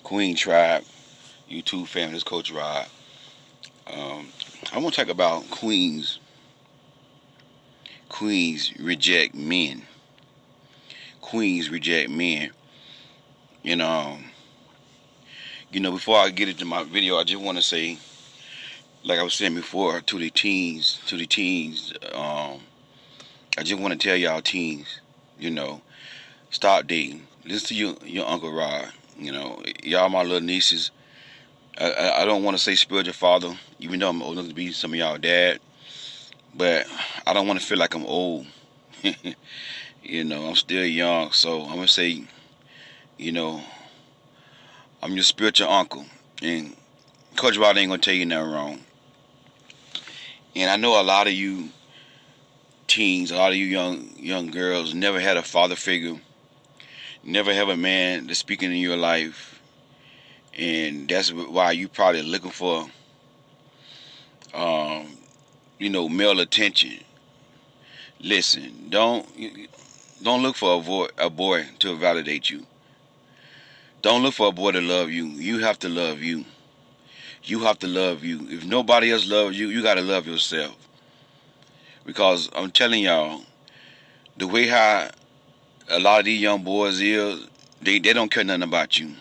Queen Tribe YouTube family. This is Coach Rod. I want to talk about queens. Queens reject men. Queens reject men. And before I get into my video, I just want to say, like I was saying before, to the teens, I just want to tell y'all teens, you know, stop dating. Listen to your Uncle Rod. Y'all my little nieces. I don't want to say spiritual father, even though I'm old enough to be some of y'all dad, but I don't want to feel like I'm old. I'm still young, so I'm gonna say, you know, I'm your spiritual uncle, and Coach Rod ain't gonna tell you nothing wrong. And I know a lot of you teens, a lot of you young girls, never had a father figure, never have a man that's speaking in your life, and that's why you probably looking for, um, male attention. Listen, don't look for a boy to validate you. Don't look for a boy to love you. You have to love you. You have to love you. If nobody else loves you, you gotta love yourself. Because I'm telling y'all, the way how a lot of these young boys is, they don't care nothing about you.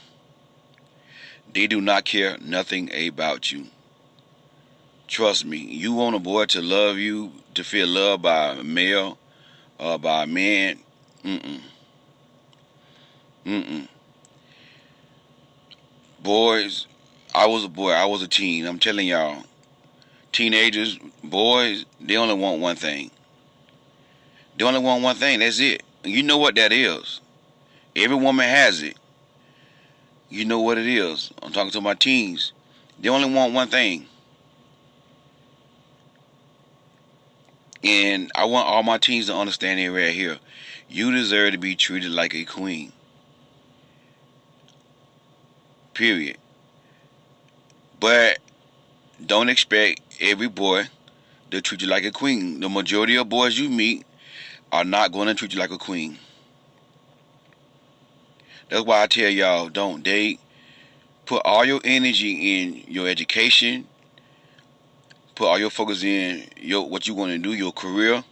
They do not care nothing about you. Trust me. You want a boy to love you, to feel loved by a male or by a man. Mm-mm. Mm-mm. Boys, I was a boy. I was a teen. I'm telling y'all, teenagers, boys, they only want one thing. They only want one thing. That's it. And you know what that is. Every woman has it. You know what it is. I'm talking to my teens. They only want one thing. And I want all my teens to understand it right here. You deserve to be treated like a queen. Period. But don't expect every boy to treat you like a queen. The majority of boys you meet are not going to treat you like a queen. That's why I tell y'all, don't date. Put all your energy in your education. Put all your focus in what you want to do, your career.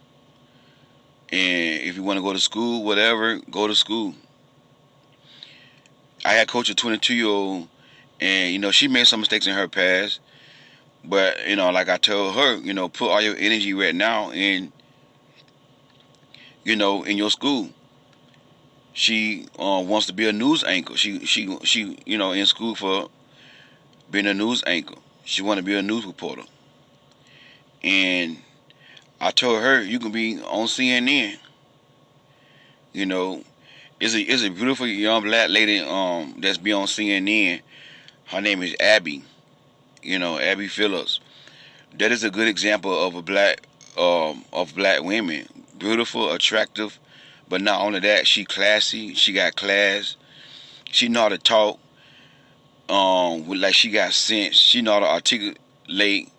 And if you want to go to school, whatever, go to school. I had coached a 22-year-old, and she made some mistakes in her past. But like I told her, put all your energy right now in your school. She wants to be a news anchor. She in school for being a news anchor. She want to be a news reporter. And I told her, you can be on CNN. You know, it's a beautiful young black lady that's be on CNN. Her name is Abby. Abby Phillips. That is a good example of of black women. Beautiful, attractive, but not only that, she classy. She got class. She know how to talk. Like she got sense. She know how to articulate.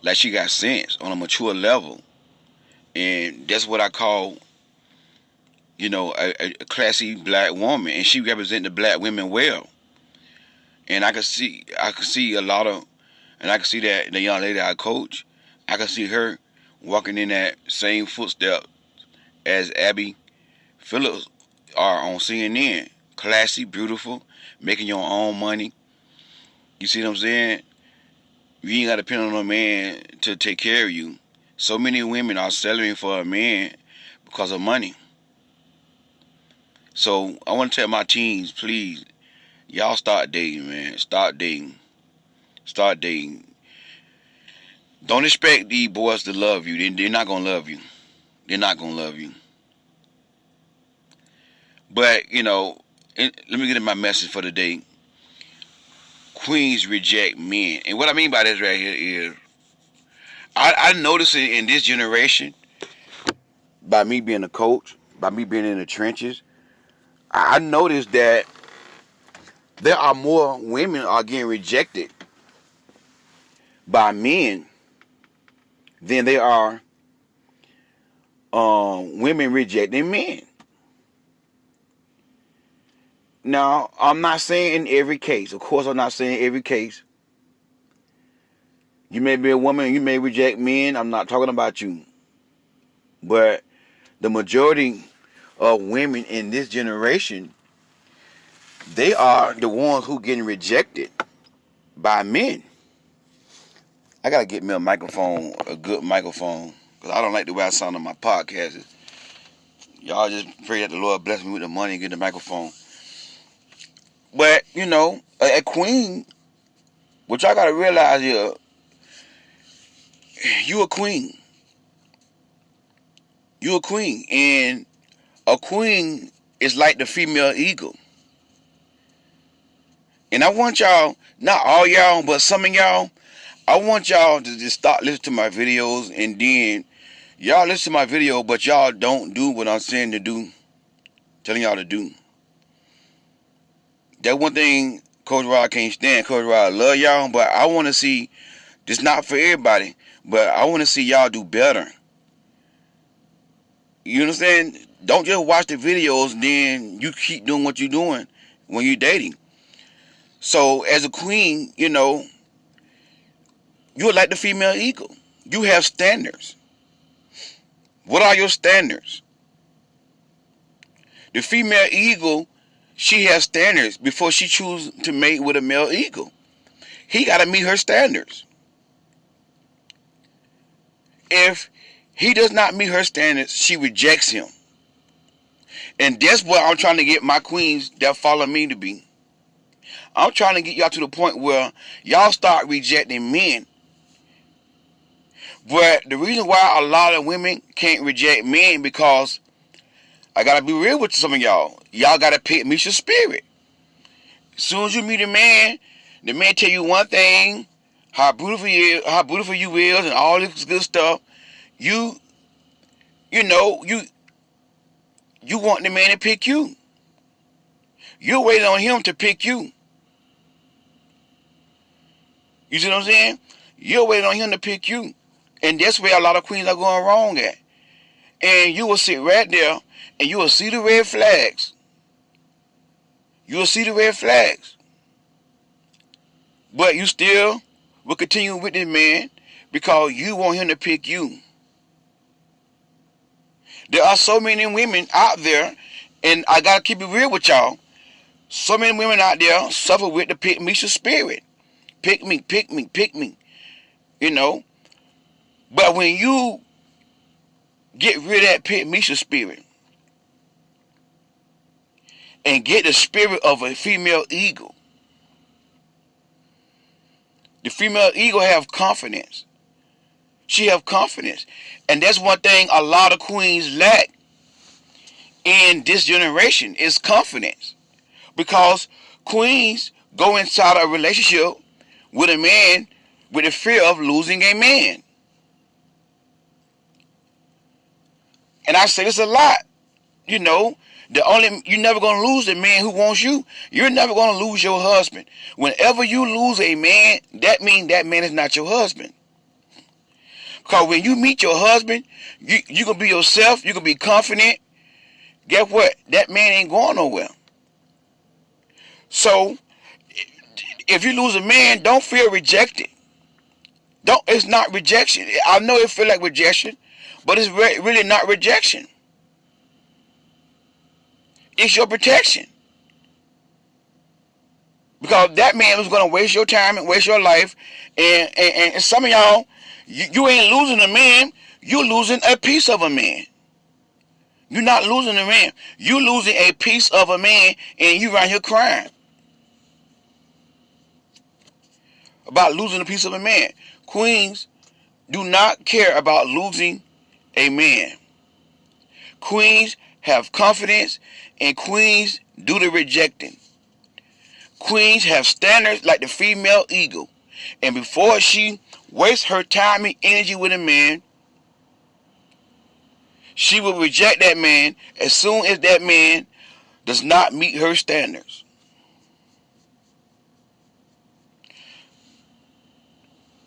Like she got sense on a mature level, and that's what I call a classy black woman, and she represent the black women well. And I could see a lot of, and I could see that the young lady I coach, I could see her walking in that same footstep as Abby Phillips are on CNN. Classy, beautiful, making your own money. You see what I'm saying? You ain't got to depend on a man to take care of you. So many women are settling for a man because of money. So I want to tell my teens, please, y'all start dating, man. Start dating. Start dating. Don't expect these boys to love you. They're not gonna love you. They're not gonna love you. But let me get in my message for the day. Queens reject men, and what I mean by this right here is, I notice it in this generation. By me being a coach, by me being in the trenches, I noticed that there are more women are getting rejected by men than they are women rejecting men. Now, I'm not saying in every case. Of course, I'm not saying every case. You may be a woman, you may reject men. I'm not talking about you. But the majority of women in this generation, they are the ones who getting rejected by men. I gotta get me a microphone, a good microphone, because I don't like the way I sound on my podcast. Y'all just pray that the Lord bless me with the money and get the microphone. But, you know, a queen, what y'all gotta realize here, you a queen. You a queen. And a queen is like the female eagle. And I want y'all, not all y'all, but some of y'all, I want y'all to just start listening to my videos, and then y'all listen to my video, but y'all don't do what I'm saying to do, telling y'all to do. That one thing Coach Rod can't stand. Coach Rod love y'all, but I want to see, this not for everybody, but I want to see y'all do better. You understand? Don't just watch the videos, then you keep doing what you're doing when you're dating. So as a queen, you know, you're like the female eagle. You have standards. What are your standards? The female eagle, she has standards before she chooses to mate with a male eagle. He got to meet her standards. If he does not meet her standards, she rejects him. And that's what I'm trying to get my queens that follow me to be. I'm trying to get y'all to the point where y'all start rejecting men. But the reason why a lot of women can't reject men, because I gotta be real with some of y'all. Y'all gotta pick Misha's spirit. As soon as you meet a man, the man tell you one thing, how beautiful you is, and all this good stuff. You know, you want the man to pick you. You're waiting on him to pick you. You see what I'm saying? You're waiting on him to pick you. And that's where a lot of queens are going wrong at. And you will sit right there and you will see the red flags. You will see the red flags. But you still will continue with this man because you want him to pick you. There are so many women out there, and I got to keep it real with y'all. So many women out there suffer with the pick me spirit. Pick me, pick me, pick me. You know? But when you get rid of that pick me spirit and get the spirit of a female eagle, the female eagle have confidence. She have confidence. And that's one thing a lot of queens lack in this generation is confidence. Because queens go inside a relationship with a man with the fear of losing a man. And I say this a lot. You know, you're never going to lose the man who wants you. You're never going to lose your husband. Whenever you lose a man, that means that man is not your husband. Because when you meet your husband, you can be yourself. You can be confident. Guess what? That man ain't going nowhere. So, if you lose a man, don't feel rejected. It's not rejection. I know it feel like rejection, but it's really not rejection. It's your protection. Because that man was going to waste your time and waste your life. And some of y'all, you ain't losing a man. You're losing a piece of a man. You're not losing a man. You're losing a piece of a man, and you right here crying about losing a piece of a man. Queens do not care about losing a man. Queens have confidence, and queens do the rejecting. Queens have standards like the female eagle. And before she wastes her time and energy with a man, she will reject that man as soon as that man does not meet her standards.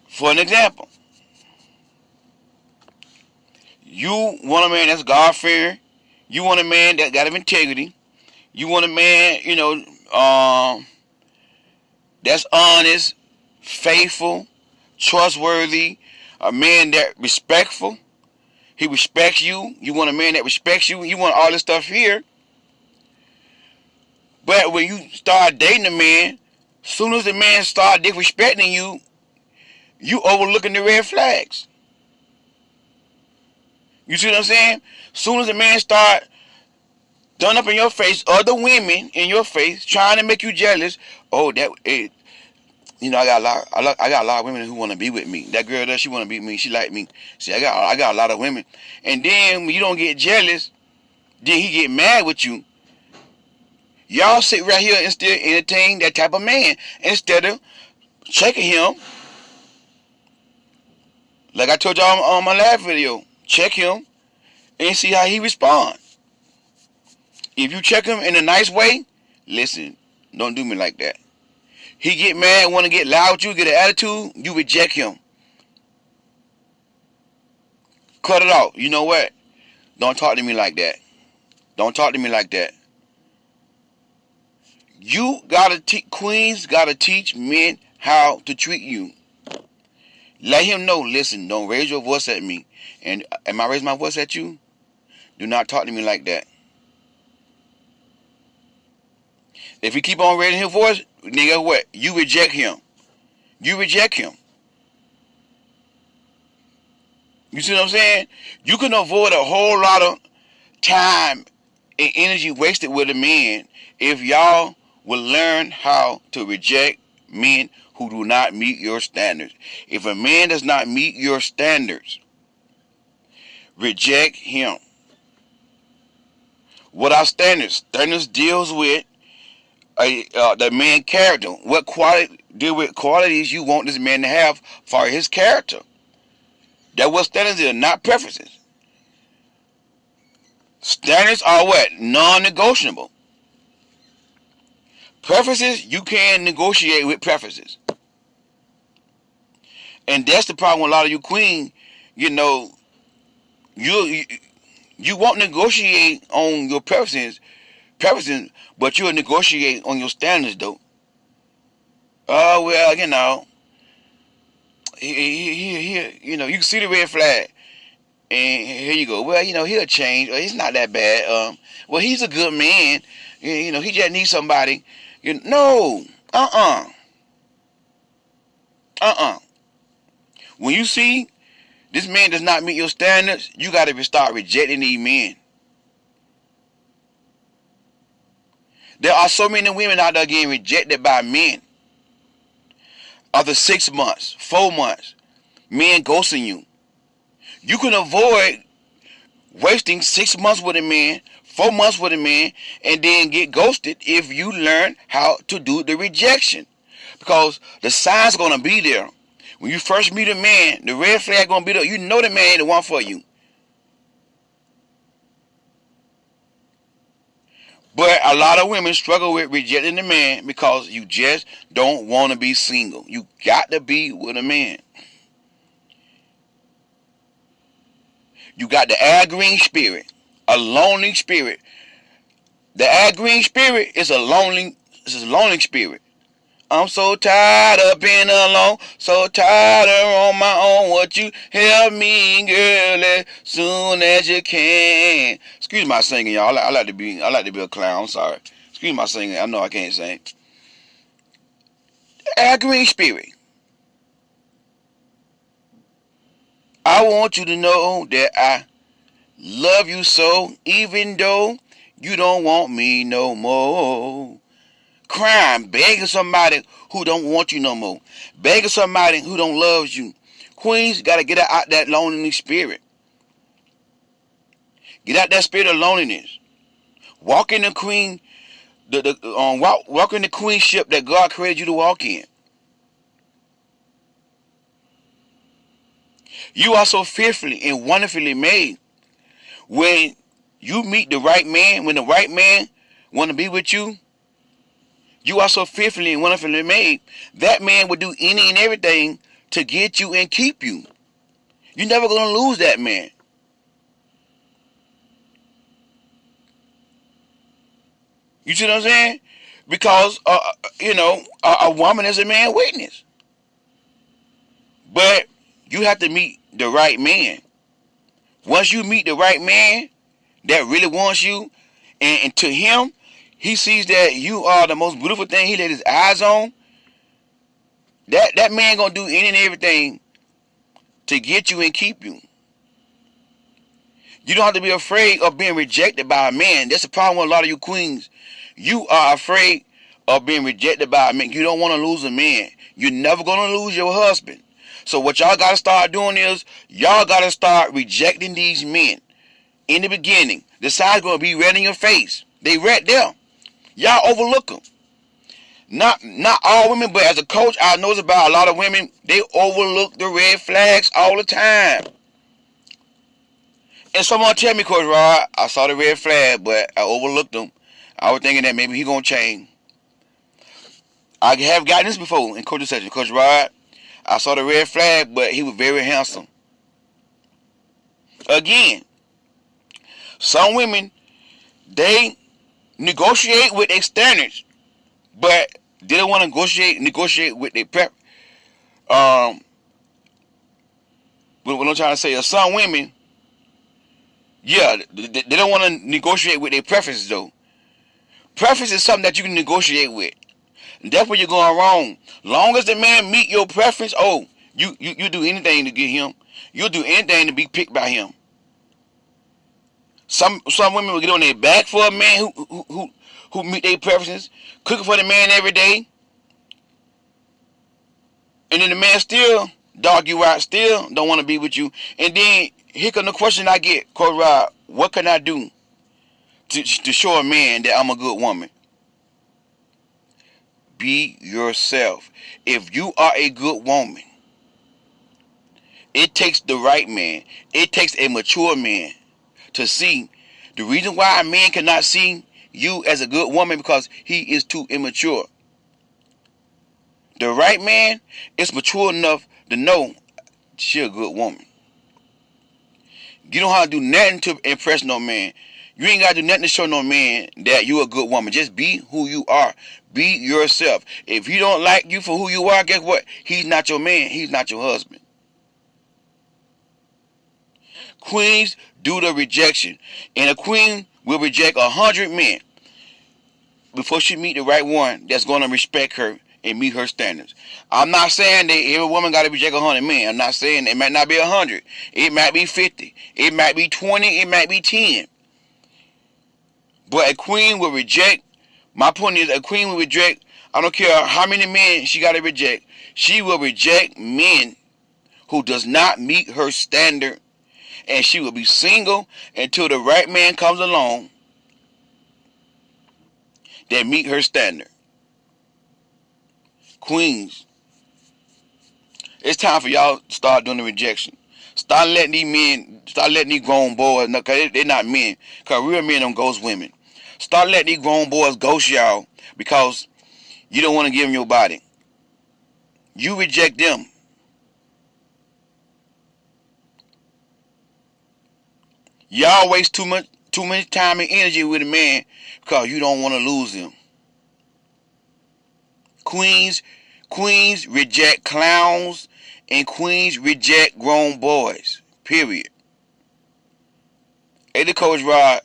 For an example, you want a man that's God-fearing. You want a man that got integrity. You want a man, that's honest, faithful, trustworthy, a man that respectful. He respects you. You want a man that respects you. You want all this stuff here. But when you start dating a man, soon as the man start disrespecting you, you overlooking the red flags. You see what I'm saying? Soon as the man start done up in your face, other women in your face, trying to make you jealous. Oh, I got I got a lot of women who want to be with me. That girl does, she want to be with me. She like me. See, I got a lot of women. And then when you don't get jealous, then he get mad with you. Y'all sit right here and still entertain that type of man instead of checking him. Like I told y'all on my last video, check him and see how he responds. If you check him in a nice way, listen, don't do me like that. He get mad, want to get loud with you, get an attitude, you reject him. Cut it off. You know what? Don't talk to me like that. Don't talk to me like that. Queens gotta teach men how to treat you. Let him know, listen, don't raise your voice at me. And am I raising my voice at you? Do not talk to me like that. If he keep on raising his voice, nigga, what? You reject him. You reject him. You see what I'm saying? You can avoid a whole lot of time and energy wasted with a man if y'all will learn how to reject men who do not meet your standards. If a man does not meet your standards, reject him. What are standards? Standards deals with the man character. What deal with qualities you want this man to have for his character. That's what standards are, not preferences. Standards are what? Non-negotiable. Preferences, you can negotiate with preferences. And that's the problem with a lot of you queens. You won't negotiate on your preferences, but you'll negotiate on your standards, though. Oh, well, you can see the red flag. And here you go. Well, he'll change. He's not that bad. Well, he's a good man. He just needs somebody. No. When you see this man does not meet your standards, you got to start rejecting these men. There are so many women out there getting rejected by men. After 6 months, 4 months, men ghosting you. You can avoid wasting 6 months with a man, 4 months with a man, and then get ghosted if you learn how to do the rejection. Because the signs are going to be there. When you first meet a man, the red flag going to be there. You know the man ain't the one for you. But a lot of women struggle with rejecting the man because you just don't want to be single. You got to be with a man. You got the Al Green spirit, a lonely spirit. The Al Green spirit is a lonely spirit. I'm so tired of being alone, so tired of on my own. What you help me, girl, as soon as you can. Excuse my singing, y'all. I like to be a clown. I'm sorry. Excuse my singing. I know I can't sing. Al Green spirit. I want you to know that I love you so, even though you don't want me no more. Crying, begging somebody who don't want you no more. Begging somebody who don't love you. Queens got to get out that loneliness spirit. Get out that spirit of loneliness. Walk in the queen, walk in the queenship that God created you to walk in. You are so fearfully and wonderfully made. When you meet the right man, when the right man want to be with you, you are so fearfully and wonderfully made. That man would do any and everything to get you and keep you. You're never going to lose that man. You see what I'm saying? Because a woman is a man weakness. But you have to meet the right man. Once you meet the right man that really wants you, and to him, he sees that you are the most beautiful thing he laid his eyes on. That man gonna do any and everything to get you and keep you. You don't have to be afraid of being rejected by a man. That's the problem with a lot of you queens. You are afraid of being rejected by a man. You don't want to lose a man. You're never going to lose your husband. So what y'all got to start doing is, y'all got to start rejecting these men. In the beginning, the sign's going to be red in your face. They right there. Y'all overlook them. Not all women, but as a coach, I know about a lot of women, they overlook the red flags all the time. And someone tell me, Coach Rod, I saw the red flag, but I overlooked him. I was thinking that maybe he gonna change. I have gotten this before in coaching session. Coach Rod, I saw the red flag, but he was very handsome. Again, some women, they negotiate with their standards, but they don't want to negotiate with their prep. What I'm trying to say is, some women, yeah, they don't want to negotiate with their preferences though. Preference is something that you can negotiate with. And that's where you're going wrong. Long as the man meet your preference, you do anything to get him. You'll do anything to be picked by him. Some women will get on their back for a man who meet their preferences, cooking for the man every day, and then the man still dog you out, still don't want to be with you. And then here comes the question I get, Coach Rod, what can I do to show a man that I'm a good woman? Be yourself. If you are a good woman, it takes the right man. It takes a mature man to see. The reason why a man cannot see you as a good woman, because he is too immature. The right man is mature enough to know she a good woman. You don't have to do nothing to impress no man. You ain't got to do nothing to show no man that you a good woman. Just be who you are. Be yourself. If he don't like you for who you are, guess what? He's not your man. He's not your husband. Queens do the rejection. And a queen will reject 100 men before she meet the right one that's going to respect her and meet her standards. I'm not saying that every woman got to reject 100 men. I'm not saying it might not be 100. It might be 50. It might be 20. It might be 10. But a queen will reject. My point is, a queen will reject. I don't care how many men she got to reject. She will reject men who does not meet her standard. And she will be single until the right man comes along that meet her standard. Queens, it's time for y'all to start doing the rejection. Start letting these grown boys, no, because they're not men. Because real men don't ghost women. Start letting these grown boys ghost y'all because you don't want to give them your body. You reject them. Y'all waste too much time and energy with a man because you don't want to lose him. Queens reject clowns and queens reject grown boys. Period. Hey, the Coach Rod,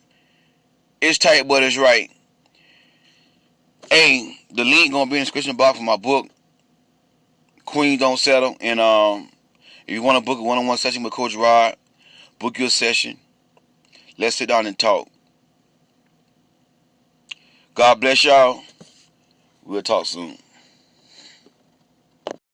it's tight, but it's right. Hey, the link gonna be in the description box for my book, Queens Don't Settle. And if you want to book a one-on-one session with Coach Rod, book your session. Let's sit down and talk. God bless y'all. We'll talk soon.